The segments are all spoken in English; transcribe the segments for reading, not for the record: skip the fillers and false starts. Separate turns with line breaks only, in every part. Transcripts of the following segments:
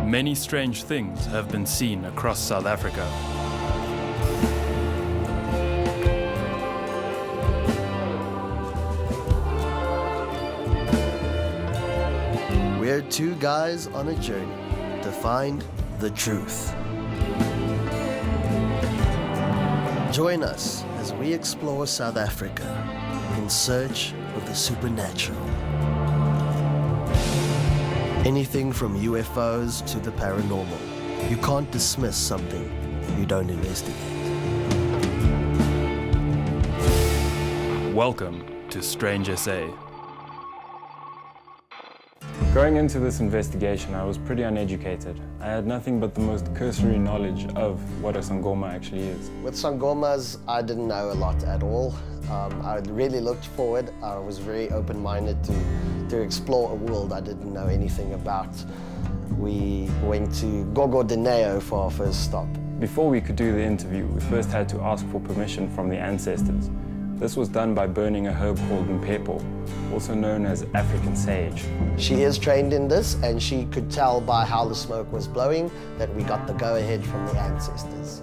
Many strange things have been seen across South Africa.
We're two guys on a journey to find the truth. Join us as we explore South Africa in search of the supernatural. Anything from UFOs to the paranormal. You can't dismiss something you don't investigate.
Welcome to Strange SA.
Going into this investigation, I was pretty uneducated. I had nothing but the most cursory knowledge of what a Sangoma actually is.
With Sangomas, I didn't know a lot at all. I really looked forward. I was very open-minded to explore a world I didn't know anything about. We went to Gogo Dineo for our first stop.
Before we could do the interview, we first had to ask for permission from the ancestors. This was done by burning a herb called mpepo, also known as African sage.
She is trained in this, and she could tell by how the smoke was blowing that we got the go-ahead from the ancestors.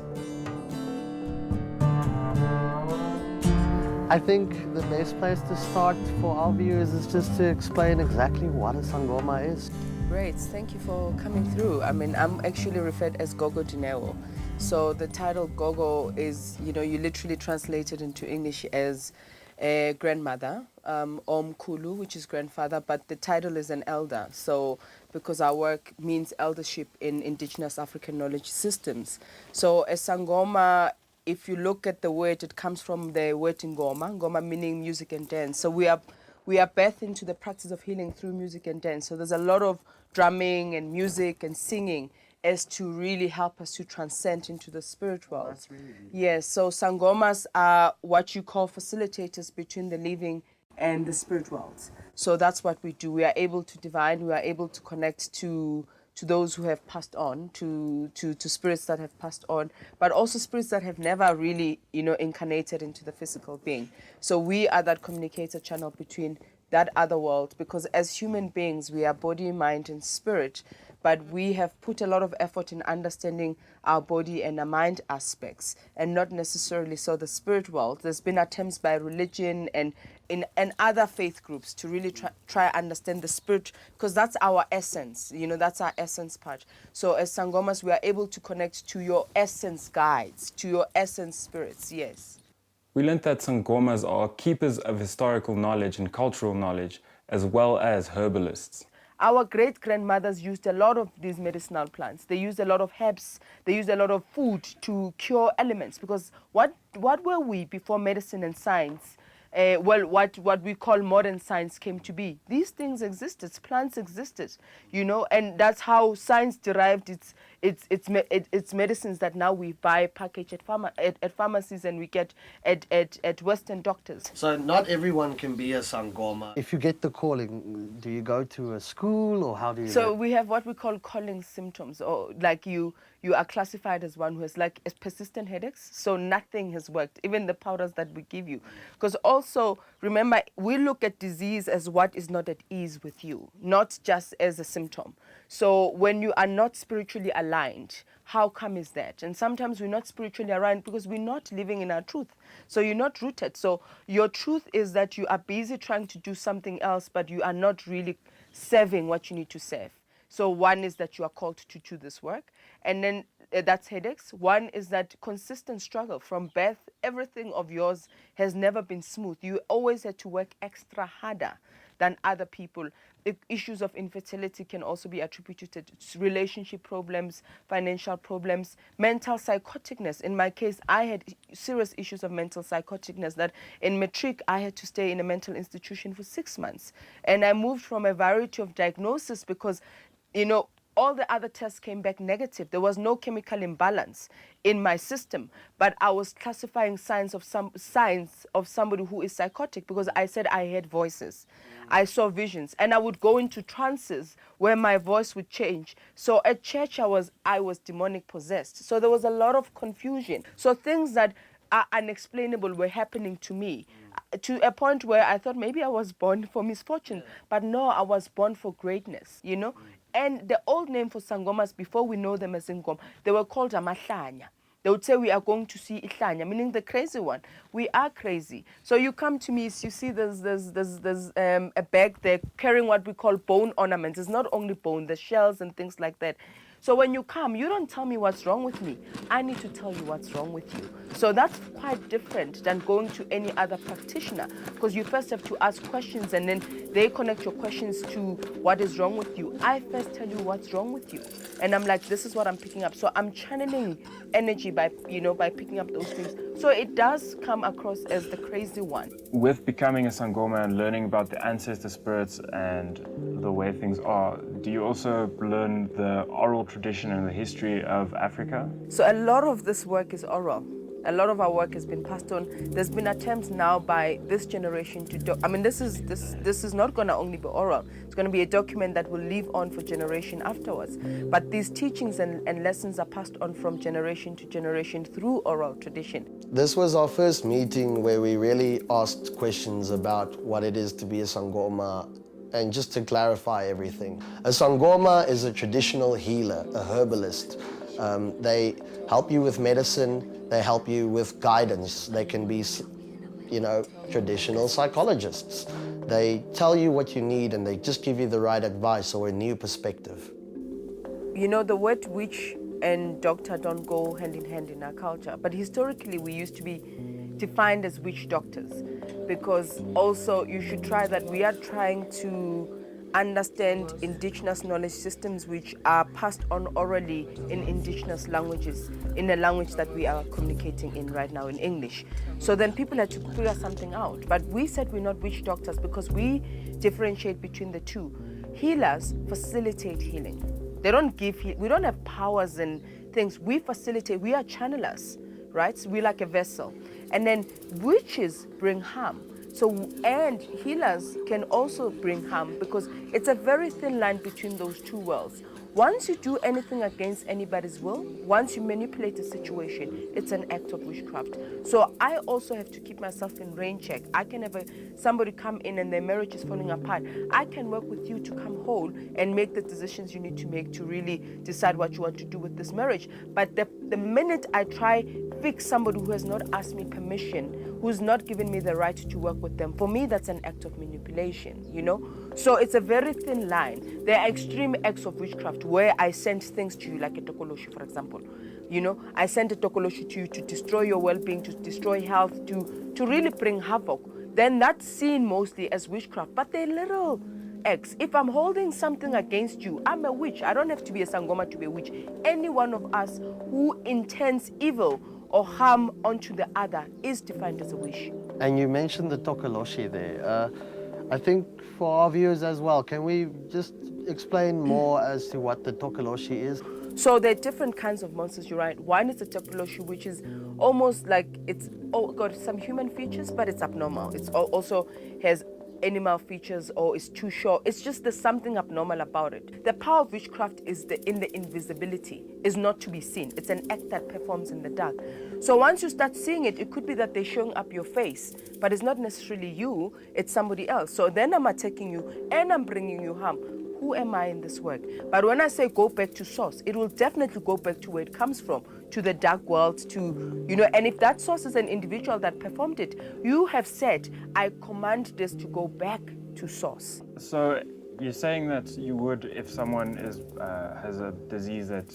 I think the best place to start for our viewers is just to explain exactly what a Sangoma is.
Great, thank you for coming through. I mean, I'm actually referred as Gogo Dineo. So the title Gogo is, you literally translate it into English as a grandmother, Kulu, which is grandfather, but the title is an elder. So because our work means eldership in indigenous African knowledge systems. So a Sangoma, if you look at the word, it comes from the word Ngoma, Ngoma meaning music and dance. So we are birthed into the practice of healing through music and dance. So there's a lot of drumming and music and singing as to really help us to transcend into the spirit world. That's really beautiful. Yes, so Sangomas are what you call facilitators between the living and the spirit worlds. So that's what we do. We are able to divine, we are able to connect to those who have passed on, to spirits that have passed on, but also spirits that have never really, incarnated into the physical being. So we are that communicator channel between that other world, because as human beings, we are body, mind, and spirit, but we have put a lot of effort in understanding our body and our mind aspects, and not necessarily so the spirit world. There's been attempts by religion and other faith groups to really try understand the spirit, because that's our essence, that's our essence part. So as Sangomas, we are able to connect to your essence guides, to your essence spirits, yes.
We learned that Sangomas are keepers of historical knowledge and cultural knowledge, as well as herbalists.
Our great-grandmothers used a lot of these medicinal plants. They used a lot of herbs. They used a lot of food to cure ailments, because what were we before medicine and science? What we call modern science came to be. These things existed, plants existed, and that's how science derived its medicines that now we buy packaged at pharmacies and we get at Western doctors.
So not everyone can be a Sangoma. If you get the calling, do you go to a school, or how do you...
So we have what we call calling symptoms, or like you are classified as one who has like persistent headaches, so nothing has worked, even the powders that we give you. Because also, remember, we look at disease as what is not at ease with you, not just as a symptom. So when you are not spiritually aligned, how come is that? And sometimes we're not spiritually aligned because we're not living in our truth. So you're not rooted. So your truth is that you are busy trying to do something else, but you are not really serving what you need to serve. So one is that you are called to do this work, and then that's headaches. One is that consistent struggle from birth. Everything of yours has never been smooth. You always had to work extra harder than other people. The issues of infertility can also be attributed to relationship problems, financial problems, mental psychoticness. In my case, I had serious issues of mental psychoticness that in matric, I had to stay in a mental institution for 6 months. And I moved from a variety of diagnoses because, all the other tests came back negative. There was no chemical imbalance in my system, but I was classifying signs of somebody who is psychotic because I said I heard voices. I saw visions, and I would go into trances where my voice would change. So at church, I was demonic possessed. So there was a lot of confusion. So things that are unexplainable were happening to me. to a point where I thought maybe I was born for misfortune, but no, I was born for greatness, you know. And the old name for Sangomas, before we know them as Sangoma, they were called Amahlanya. They would say we are going to see Ihlanya, meaning the crazy one. We are crazy. So you come to me, you see there's a bag there carrying what we call bone ornaments. It's not only bone, the shells and things like that. So when you come, you don't tell me what's wrong with me. I need to tell you what's wrong with you. So that's quite different than going to any other practitioner, because you first have to ask questions and then they connect your questions to what is wrong with you. I first tell you what's wrong with you. And I'm like, this is what I'm picking up. So I'm channeling energy by picking up those things. So it does come across as the crazy one.
With becoming a Sangoma and learning about the ancestor spirits and the way things are, do you also learn the oral tradition and the history of Africa?
So a lot of this work is oral. A lot of our work has been passed on. There's been attempts now by this generation to this is not going to only be oral. It's going to be a document that will live on for generation afterwards. But these teachings and lessons are passed on from generation to generation through oral tradition.
This was our first meeting where we really asked questions about what it is to be a Sangoma, and just to clarify everything. A Sangoma is a traditional healer, a herbalist. They help you with medicine, they help you with guidance. They can be, traditional psychologists. They tell you what you need and they just give you the right advice or a new perspective.
You know, the word witch and doctor don't go hand in hand in our culture, but historically we used to be defined as witch doctors, because also you should try that we are trying to understand indigenous knowledge systems which are passed on orally in indigenous languages, in a language that we are communicating in right now in English. So then people had to figure something out. But we said we're not witch doctors because we differentiate between the two. Healers facilitate healing. They don't give, we don't have powers and things. We facilitate, we are channelers, right? So we're like a vessel. And then witches bring harm. So, and healers can also bring harm, because it's a very thin line between those two worlds. Once you do anything against anybody's will, once you manipulate a situation, it's an act of witchcraft. So I also have to keep myself in rain check. I can have somebody come in and their marriage is falling apart. I can work with you to come whole and make the decisions you need to make to really decide what you want to do with this marriage. But the minute I try fix somebody who has not asked me permission, who's not given me the right to work with them, for me that's an act of manipulation, you know? So it's a very thin line. There are extreme acts of witchcraft where I send things to you, like a tokoloshi, for example. You know, I send a tokoloshi to you to destroy your well-being, to destroy health, to really bring havoc. Then that's seen mostly as witchcraft, but they're little acts. If I'm holding something against you, I'm a witch. I don't have to be a Sangoma to be a witch. Any one of us who intends evil or harm onto the other is defined as a witch.
And you mentioned the tokoloshi there. I think for our viewers as well, can we just explain more as to what the tokoloshi is?
So there are different kinds of monsters, you're right. One is the tokoloshi, which is almost like it's got some human features, but it's abnormal. It's also has animal features, or is too short. It's just there's something abnormal about it. The power of witchcraft is in the invisibility, is not to be seen. It's an act that performs in the dark. So once you start seeing it, it could be that they're showing up your face, but it's not necessarily you, it's somebody else. So then I'm attacking you and I'm bringing you harm. Who am I in this work? But when I say go back to source, it will definitely go back to where it comes from, to the dark world, to, you know, and if that source is an individual that performed it, you have said, I command this to go back to source.
So you're saying that you would, if someone has a disease that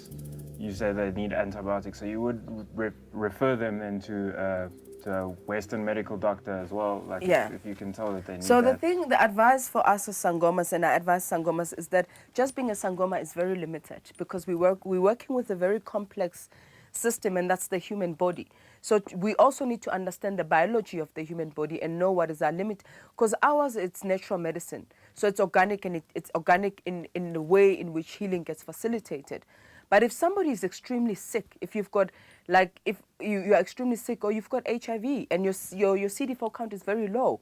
you say they need antibiotics, so you would refer them into to a Western medical doctor as well, like
yeah.
if you can tell that they need
So
that.
the advice for us as Sangomas, and I advise Sangomas, is that just being a Sangoma is very limited, because we're working with a very complex system, and that's the human body. So we also need to understand the biology of the human body and know what is our limit, because ours, it's natural medicine. So it's organic, and it's organic in the way in which healing gets facilitated. But if somebody is extremely sick, if you've got, like, if you're extremely sick, or you've got HIV and your CD4 count is very low,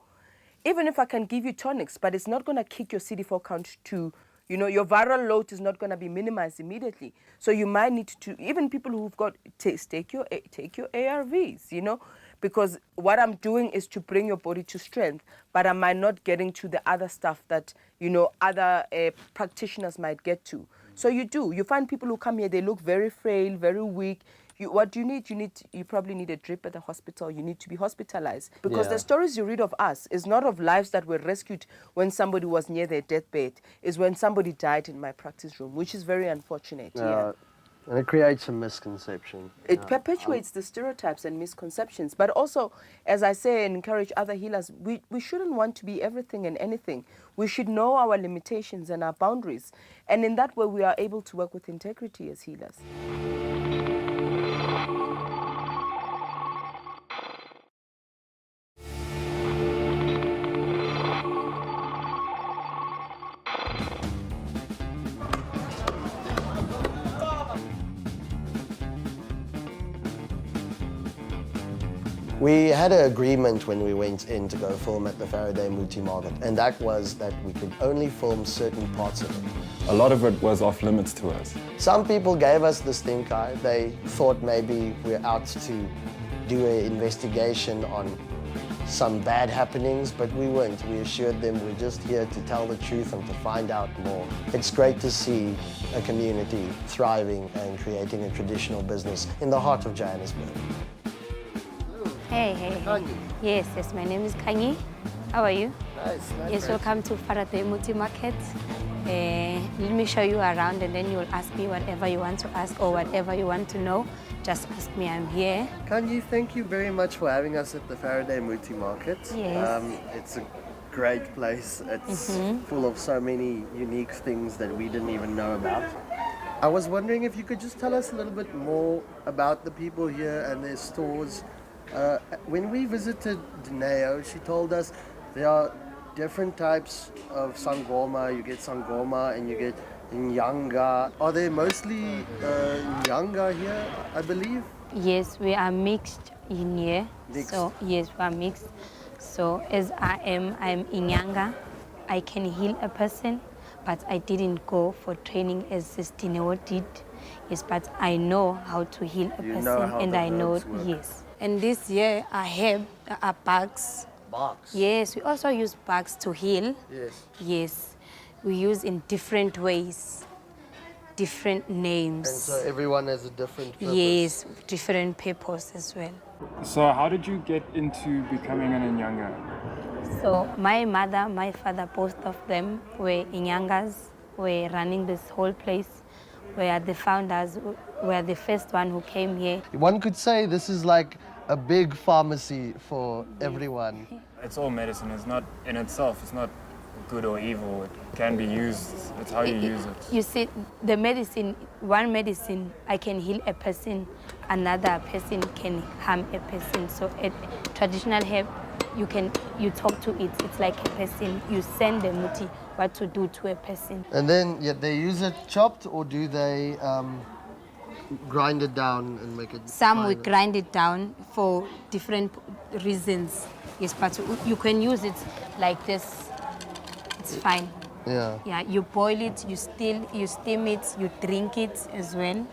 even if I can give you tonics, but it's not going to kick your CD4 count to, you know, your viral load is not going to be minimized immediately. So you might need to, even people who've got, take your ARVs, you know, because what I'm doing is to bring your body to strength, but I might not getting to the other stuff that, you know, other practitioners might get to. So you find people who come here, they look very frail, very weak. What do you need? You probably need a drip at the hospital. You need to be hospitalized. Because the stories you read of us is not of lives that were rescued when somebody was near their deathbed. It's when somebody died in my practice room, which is very unfortunate.
And it creates a misconception.
It perpetuates the stereotypes and misconceptions. But also, as I say and encourage other healers, we shouldn't want to be everything and anything. We should know our limitations and our boundaries. And in that way, we are able to work with integrity as healers.
We had an agreement when we went in to go film at the Faraday Muti Market, and that was that we could only film certain parts of it.
A lot of it was off limits to us.
Some people gave us the stink eye. They thought maybe we're out to do an investigation on some bad happenings, but we weren't. We assured them we're just here to tell the truth and to find out more. It's great to see a community thriving and creating a traditional business in the heart of Johannesburg.
Hey. Yes, my name is Kanyi. How are you?
Nice.
Yes, welcome to Faraday Muti Market. Let me show you around and then you'll ask me whatever you want to ask or whatever you want to know. Just ask me, I'm here.
Kanyi, thank you very much for having us at the Faraday Muti Market.
Yes.
It's a great place. It's full of so many unique things that we didn't even know about. I was wondering if you could just tell us a little bit more about the people here and their stores. When we visited Dineo, she told us there are different types of Sangoma. You get Sangoma and you get Nyanga. Are they mostly Nyanga here, I believe?
Yes, we are mixed in here.
Mixed.
So, yes, we are mixed. So, as I'm Inyanga. I can heal a person, but I didn't go for training as Dineo did. Yes, but I know how to heal a person, and I know, yes. And this year, I have bugs.
Bugs?
Yes, we also use bugs to heal.
Yes.
Yes, we use in different ways, different names.
And so everyone has a different purpose?
Yes, different purpose as well.
So how did you get into becoming an Inyanga?
So my mother, my father, both of them were Inyangas, were running this whole place, were the founders, were the first one who came here.
One could say this is like a big pharmacy for everyone.
It's all medicine. It's not in itself. It's not good or evil. It can be used. It's how you use it.
You see, the medicine, one medicine, I can heal a person, another person can harm a person. So at traditional herb, you talk to it. It's like a person. You send the muti what to do to a person.
And then they use it chopped, or do they grind it down and make it
Some we
finer?
grind it down for different reasons. Yes, but you can use it like this. It's fine.
Yeah.
Yeah, you boil it, you steam it, you drink it as well.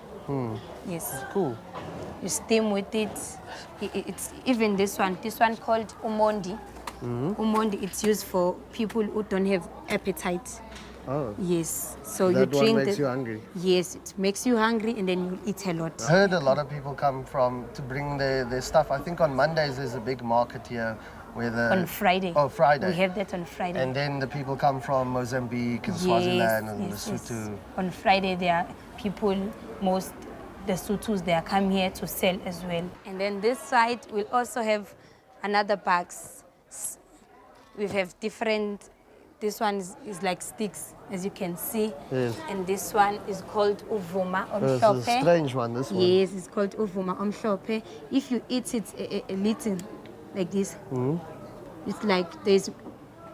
Yes.
Cool.
You steam with it. It's even this one called umondi. Umondi, it's used for people who don't have appetite.
Oh.
Yes. So
That
you
one
drink
makes you hungry.
Yes, it makes you hungry and then you eat a lot.
I heard a lot of people come to bring their stuff. I think on Mondays there's a big market here where
On Friday.
Oh, Friday.
We have that on Friday.
And then the people come from Mozambique and Swaziland and Lesotho.
On Friday, there are people, the Sothos, they are come here to sell as well. And then this side, we'll also have another bags. We have different, this one is like sticks, as you can see.
Yes.
And this one is called uvuma
It's a
omhlophe.
strange one, this one.
Yes, it's called uvuma omhlophe. If you eat it a little, like this, it's like there's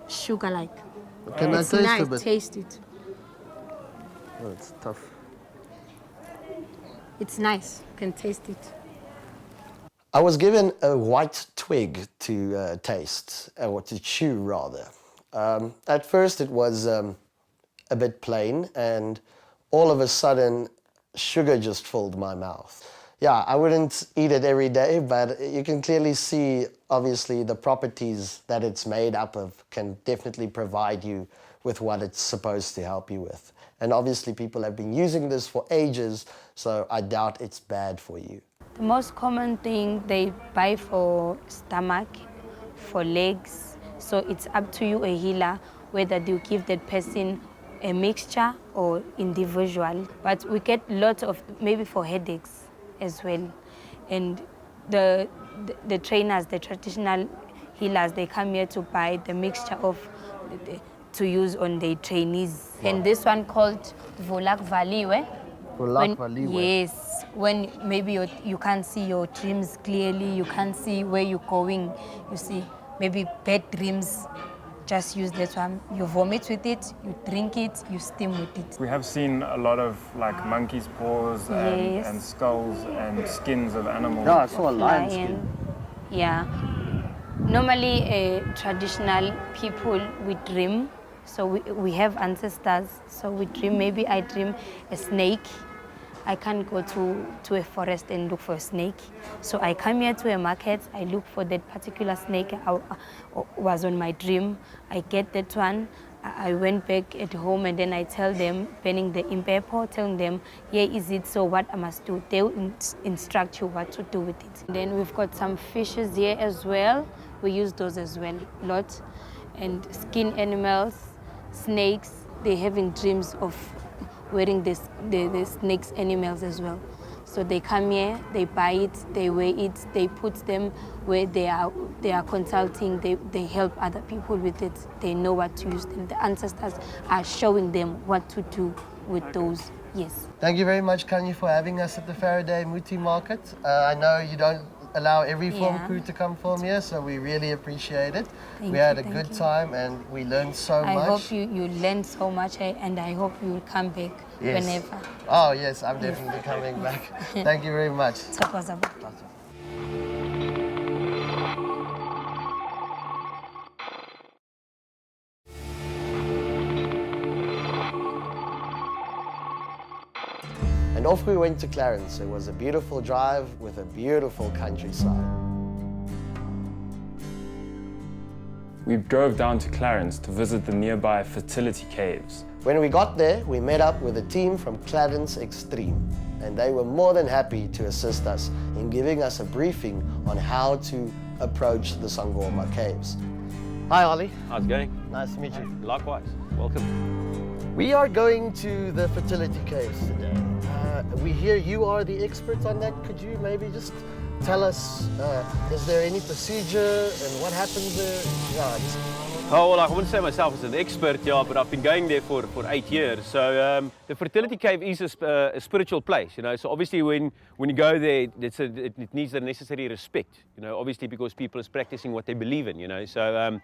sugar-like.
Can I
It's
taste
nice.
a bit?
Taste it.
Oh, it's tough.
It's nice. You can taste it.
I was given a white twig to taste, or to chew rather. At first it was a bit plain, and all of a sudden sugar just filled my mouth. Yeah, I wouldn't eat it every day, but you can clearly see, obviously, the properties that it's made up of can definitely provide you with what it's supposed to help you with. And obviously, people have been using this for ages, so I doubt it's bad for you.
The most common thing they buy for stomach, for legs, so it's up to you, a healer, whether you give that person a mixture or individual. But we get lots of, maybe for headaches as well. And the trainers, the traditional healers, they come here to buy the mixture of to use on their trainees. Wow. And this one called Volak Valiwe.
Volak Valiwe.
Yes, when maybe you can't see your dreams clearly, you can't see where you're going, you see maybe bad dreams, just use that one. You vomit with it, you drink it, you steam with it.
We have seen a lot of like monkey's paws
Yes.
and skulls and skins of animals.
Yeah, I saw a lion skin.
Lion. Yeah. Normally, traditional people, we dream. So we have ancestors. So we dream, maybe I dream a snake. I can't go to a forest and look for a snake. So I come here to a market, I look for that particular snake I was on my dream. I get that one. I went back at home and then I tell them, penning the impepo, telling them, yeah, is it so, what I must do? They will instruct you what to do with it. And then we've got some fishes here as well. We use those as well, lot. And skin animals, snakes, they're having dreams of wearing the snakes animals as well. So they come here, they buy it, they wear it, they put them where they are consulting, they help other people with it, they know what to use them. The ancestors are showing them what to do with those, yes.
Thank you very much, Kanye, for having us at the Faraday Muti Market. I know you don't allow every film crew to come film here, so we really appreciate it. We had a good time and we learned so much.
I hope you learned so much and I hope you will come back whenever.
Oh yes, I'm definitely coming back. Thank you very much. And off we went to Clarence. It was a beautiful drive with a beautiful countryside.
We drove down to Clarence to visit the nearby fertility caves.
When we got there, we met up with a team from Clarence Extreme, and they were more than happy to assist us in giving us a briefing on how to approach the Sangoma caves. Hi, Ollie.
How's it going?
Nice to meet you.
Likewise. Welcome.
We are going to the fertility caves today. We hear you are the expert on that. Could you maybe just tell us, is there any procedure and what happens there?
Oh, well, I wouldn't say myself as an expert, yeah, but I've been going there for 8 years. So the fertility cave is a spiritual place, you know. So obviously when you go there, it needs the necessary respect, you know, obviously because people is practicing what they believe in, you know. So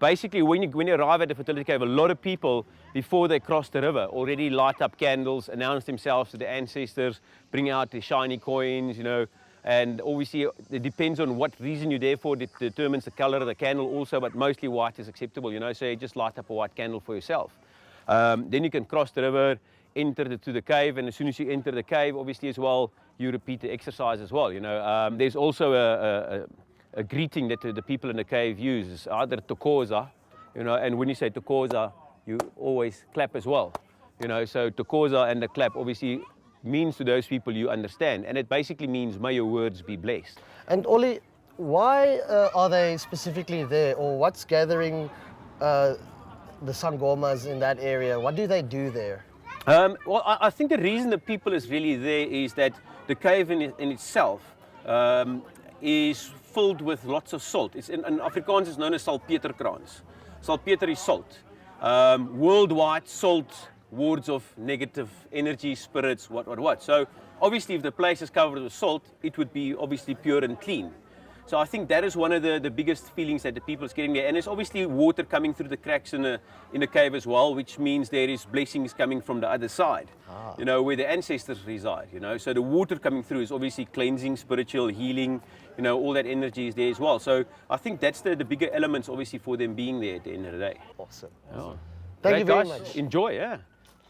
basically when you arrive at the fertility cave, a lot of people, before they cross the river, already light up candles, announce themselves to the ancestors, bring out the shiny coins, you know. And obviously, it depends on what reason you're there for, it determines the color of the candle also, but mostly white is acceptable, you know, so you just light up a white candle for yourself. Then you can cross the river, enter to the cave, and as soon as you enter the cave, obviously as well, you repeat the exercise as well, you know. There's also a greeting that the people in the cave use, it's either tokoza, you know, and when you say tokoza, you always clap as well, you know, so tokoza and the clap obviously means to those people you understand, and it basically means may your words be blessed.
And Ollie, why are they specifically there, or what's gathering the Sangomas in that area? What do they do there?
Well, I think the reason the people is really there is that the cave in itself is filled with lots of salt. It's in Afrikaans it's known as salpeterkraans. Salpeter is salt. Worldwide, salt wards of negative energy, spirits, what. So obviously if the place is covered with salt, it would be obviously pure and clean. So I think that is one of the biggest feelings that the people is getting there. And there's obviously water coming through the cracks in the cave as well, which means there is blessings coming from the other side, you know, where the ancestors reside, you know. So the water coming through is obviously cleansing, spiritual, healing, you know, all that energy is there as well. So I think that's the bigger elements obviously for them being there at the end of the day.
Awesome.
Yeah.
Thank you very
guys.
much.
Enjoy, yeah.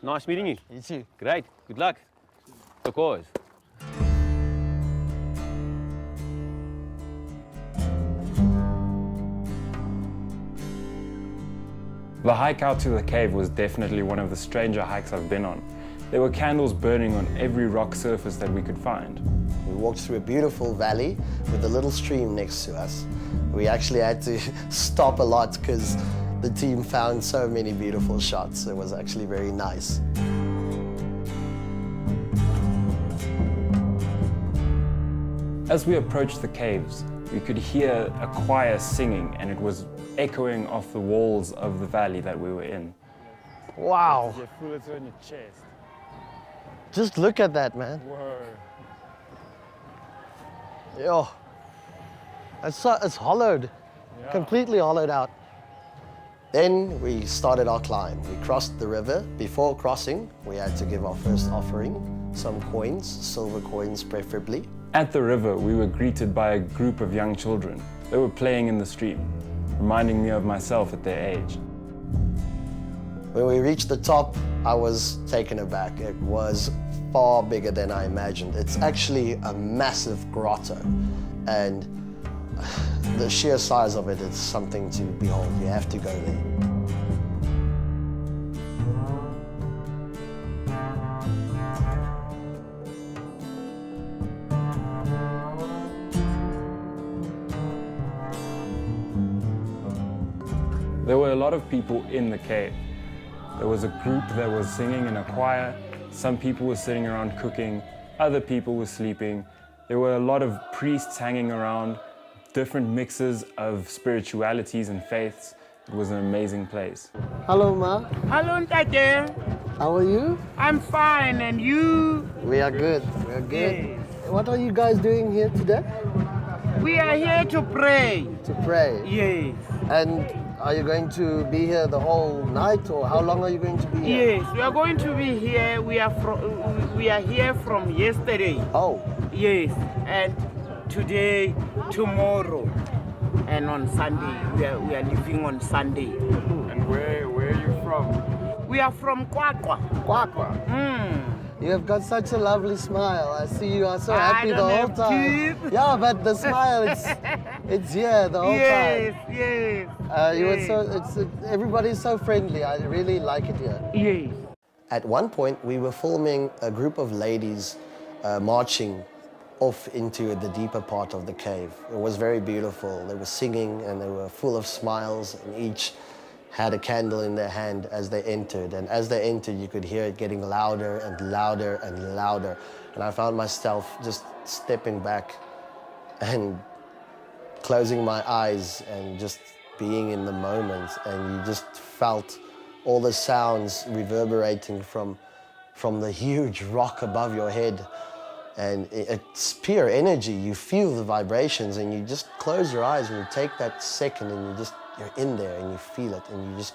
Nice meeting you.
You too.
Great. Good luck. Of course.
The hike out to the cave was definitely one of the stranger hikes I've been on. There were candles burning on every rock surface that we could find.
We walked through a beautiful valley with a little stream next to us. We actually had to stop a lot because the team found so many beautiful shots. It was actually very nice.
As we approached the caves, we could hear a choir singing, and it was echoing off the walls of the valley that we were in.
Wow.
You feel it on your chest.
Just look at that, man.
Whoa.
Yo. It's hollowed, completely hollowed out. Then we started our climb. We crossed the river. Before crossing, we had to give our first offering, some coins, silver coins preferably.
At the river, we were greeted by a group of young children. They were playing in the stream, reminding me of myself at their age.
When we reached the top, I was taken aback. It was far bigger than I imagined. It's actually a massive grotto, and the sheer size of it is something to behold. You have to go there.
There were a lot of people in the cave. There was a group that was singing in a choir. Some people were sitting around cooking. Other people were sleeping. There were a lot of priests hanging around, different mixes of spiritualities and faiths. It was an amazing place.
Hello, Ma.
Hello, Tate.
How are you?
I'm fine, and you?
We are good. We are good.
Yes.
What are you guys doing here today?
We are here to pray.
To pray.
Yes.
And are you going to be here the whole night, or how long are you going to be here?
Yes, we are going to be here. We are here from yesterday.
Oh.
Yes, and today, tomorrow, and on Sunday. We are leaving on Sunday.
And where are you from?
We are from Kwakwa.
Kwakwa. You have got such a lovely smile. I see you are so happy the whole
have
time.
teeth.
Yeah, but the smile, it's here the whole
Yes,
time.
yes.
You were
yes.
everybody's so friendly. I really like it here.
Yes.
At one point, we were filming a group of ladies marching off into the deeper part of the cave. It was very beautiful. They were singing and they were full of smiles, and each had a candle in their hand as they entered. And as they entered, you could hear it getting louder and louder and louder. And I found myself just stepping back and closing my eyes and just being in the moment. And you just felt all the sounds reverberating from the huge rock above your head. And it's pure energy. You feel the vibrations, and you just close your eyes and you take that second, and you're in there and you feel it, and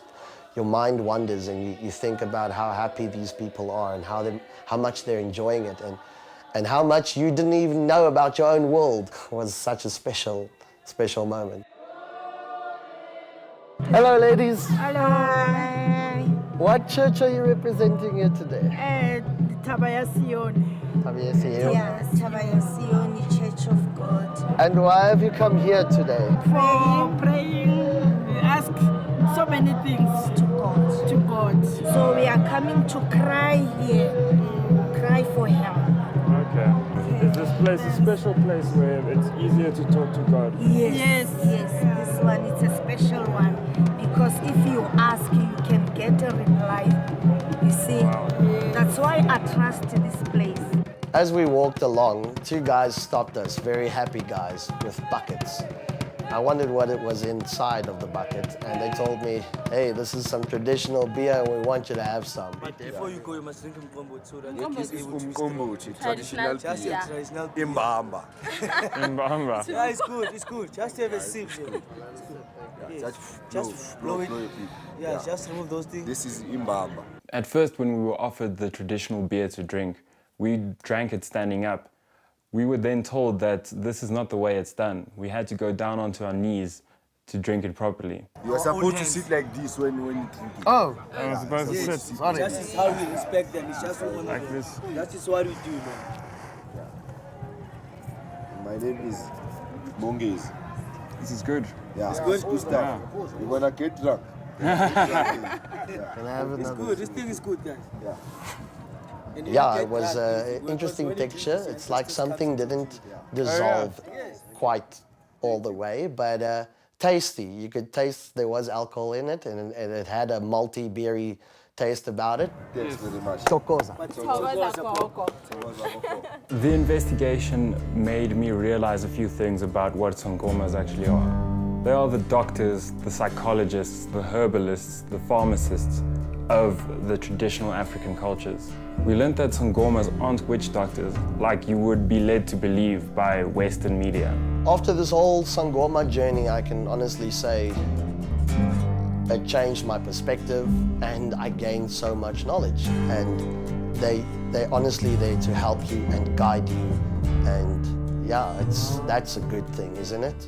your mind wanders, and you think about how happy these people are and how much they're enjoying it, and how much you didn't even know about your own world. It was such a special moment. Hello, ladies.
Hello.
What church are you representing here today?
Tabaya Sioni. Yes, Tabaya Sioni Church of God.
And why have you come here today?
For praying, we ask so many things to God. To God. So we are coming to cry here, cry for help.
Okay. Is this place a special place where it's easier to talk to God?
Yes. This one is a special one, because if you ask, you can get a reply. You see, that's why I trust this place.
As we walked along, two guys stopped us, very happy guys, with buckets. I wondered what it was inside of the bucket, and they told me, hey, this is some traditional beer and we want you to have some.
But before you go, you must drink umqombothi so that
Umqombothi.
it is able to
Traditional
just
beer.
a traditional
Imbamba.
Mbamba.
Yeah, it's good. Just have a sip. Just blow it. Yeah, just remove those things.
This is Imbamba.
At first, when we were offered the traditional beer to drink, we drank it standing up. We were then told that this is not the way it's done. We had to go down onto our knees to drink it properly.
You are supposed to sit like this when you drink it.
Oh,
I was supposed to sit.
sorry.
That is how we respect them. It's just one
Like
of
this.
them. That is what we do, man.
My name is Mongezi.
This is good.
Yeah, it's good stuff. You're gonna get drunk.
Can I have
It's
another?
good. This thing is good, guys.
Yeah.
And you
Yeah,
get
it was
that,
an
because
interesting
when you drink
texture.
this,
It's
it
like
just
something
comes-
didn't dissolve quite all the way, but tasty. You could taste there was alcohol in it, and it had a malty, beery taste about it.
Thanks very much.
Chokoza.
The investigation made me realize a few things about what Sangomas actually are. They are the doctors, the psychologists, the herbalists, the pharmacists of the traditional African cultures. We learned that Sangomas aren't witch doctors like you would be led to believe by Western media.
After this whole Sangoma journey, I can honestly say it changed my perspective, and I gained so much knowledge. And they're honestly there to help you and guide you. And yeah, that's a good thing, isn't it?